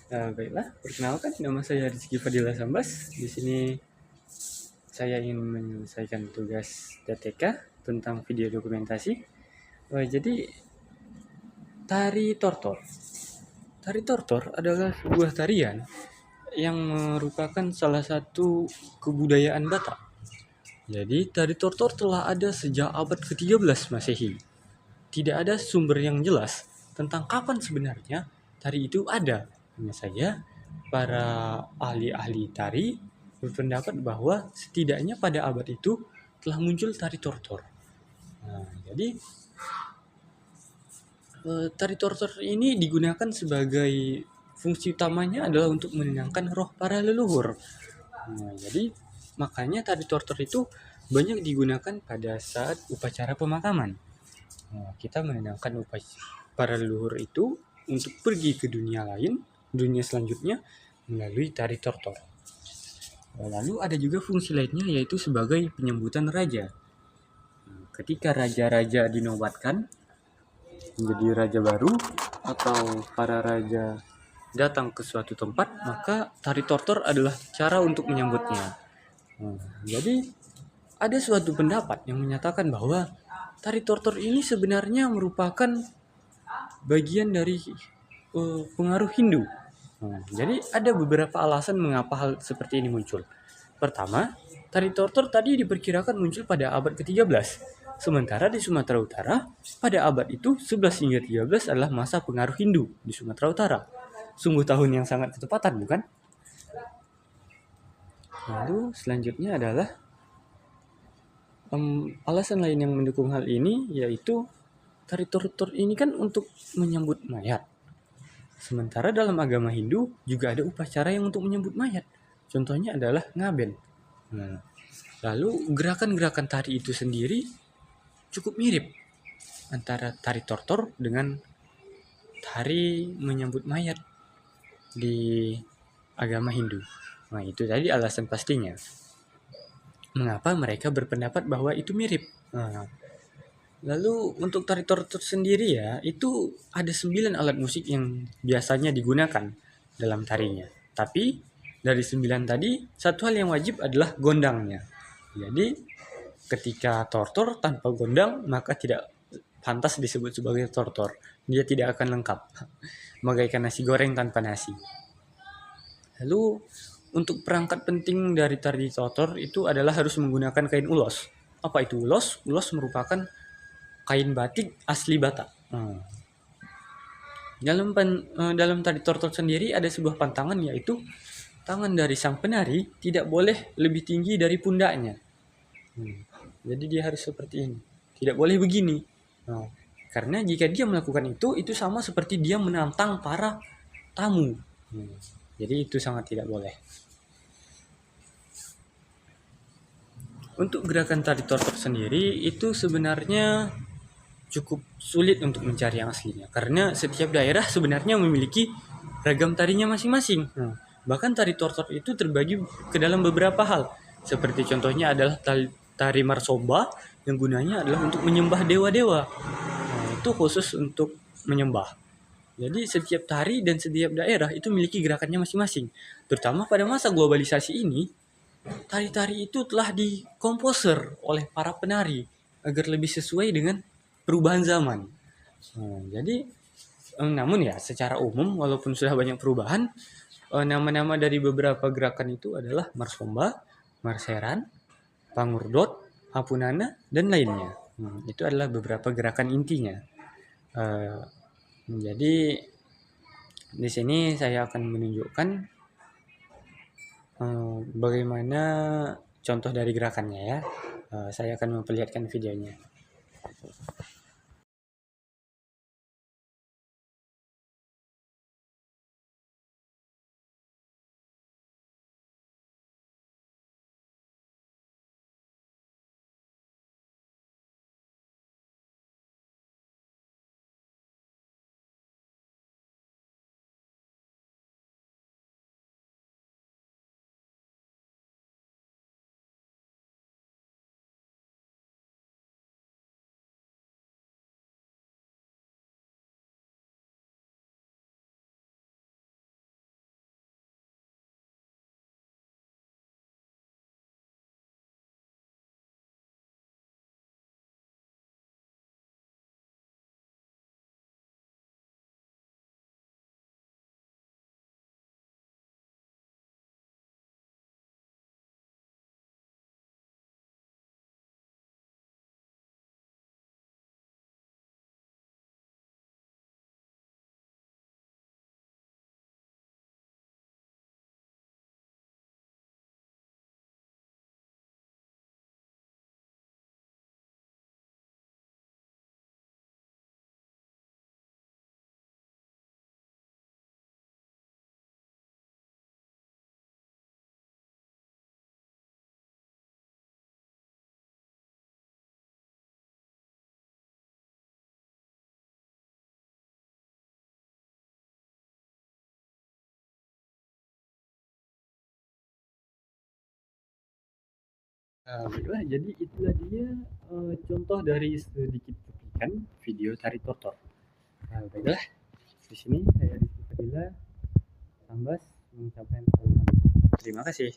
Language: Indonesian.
Baiklah, perkenalkan nama saya Rizky Fadila Sambas. Di sini saya ingin menyelesaikan tugas TTK tentang video dokumentasi. Jadi tari tortor. Tari tortor adalah sebuah tarian yang merupakan salah satu kebudayaan Batak. Jadi tari tortor telah ada sejak abad ke-13 Masehi. Tidak ada sumber yang jelas tentang kapan sebenarnya tari itu ada. Hanya saja para ahli-ahli tari berpendapat bahwa setidaknya pada abad itu telah muncul tari tortor. Jadi tari tortor ini digunakan sebagai fungsi utamanya adalah untuk menenangkan roh para leluhur. Jadi makanya tari tortor itu banyak digunakan pada saat upacara pemakaman. Kita menenangkan para leluhur itu untuk pergi ke dunia lain, dunia selanjutnya melalui tari tortor. Lalu ada juga fungsi lainnya yaitu sebagai penyambutan raja. Ketika raja-raja dinobatkan menjadi raja baru atau para raja datang ke suatu tempat, maka tari tortor adalah cara untuk menyambutnya. Jadi ada suatu pendapat yang menyatakan bahwa tari tortor ini sebenarnya merupakan bagian dari pengaruh Hindu. Jadi ada beberapa alasan mengapa hal seperti ini muncul. Pertama, tari tortor tadi diperkirakan muncul pada abad ke-13. Sementara di Sumatera Utara, pada abad itu 11 hingga 13 adalah masa pengaruh Hindu di Sumatera Utara. Sungguh tahun yang sangat ketepatan, bukan? Lalu selanjutnya adalah alasan lain yang mendukung hal ini yaitu tari tortor ini kan untuk menyambut mayat. Sementara dalam agama Hindu juga ada upacara yang untuk menyambut mayat. Contohnya adalah ngaben. Lalu gerakan-gerakan tari itu sendiri cukup mirip antara tari tortor dengan tari menyambut mayat di agama Hindu. Itu tadi alasan pastinya. Mengapa mereka berpendapat bahwa itu mirip? Lalu untuk tari tortor sendiri ya, itu ada 9 alat musik yang biasanya digunakan dalam tarinya. Tapi dari 9 tadi, satu hal yang wajib adalah gondangnya. Jadi ketika tortor tanpa gondang, maka tidak pantas disebut sebagai tortor. Dia tidak akan lengkap. Bagaikan nasi goreng tanpa nasi. Lalu untuk perangkat penting dari tari tortor itu adalah harus menggunakan kain ulos. Apa itu ulos? Ulos merupakan kain batik asli Batak. Dalam tari tortor sendiri ada sebuah pantangan yaitu tangan dari sang penari tidak boleh lebih tinggi dari pundaknya. Jadi dia harus seperti ini. Tidak boleh begini. Karena jika dia melakukan itu sama seperti dia menantang para tamu. Jadi itu sangat tidak boleh. Untuk gerakan tari tortor sendiri itu sebenarnya cukup sulit untuk mencari yang aslinya. Karena setiap daerah sebenarnya memiliki ragam tarinya masing-masing. Bahkan tari tortor itu terbagi ke dalam beberapa hal. Seperti contohnya adalah tari marsomba yang gunanya adalah untuk menyembah dewa-dewa. Itu khusus untuk menyembah. Jadi setiap tari dan setiap daerah itu memiliki gerakannya masing-masing. Terutama pada masa globalisasi ini, tari-tari itu telah dikomposer oleh para penari agar lebih sesuai dengan perubahan zaman. Jadi namun ya secara umum walaupun sudah banyak perubahan, nama-nama dari beberapa gerakan itu adalah marsomba, marseran, pangurdot, hapunana dan lainnya. Itu adalah beberapa gerakan intinya. Jadi di sini saya akan menunjukkan bagaimana contoh dari gerakannya ya. Saya akan memperlihatkan videonya. Baiklah, jadi itulah dia contoh dari sedikit cuplikan video tari tortor. Baiklah, di sini saya Rizky Fadila Sambas mengucapkan selamat. Terima kasih.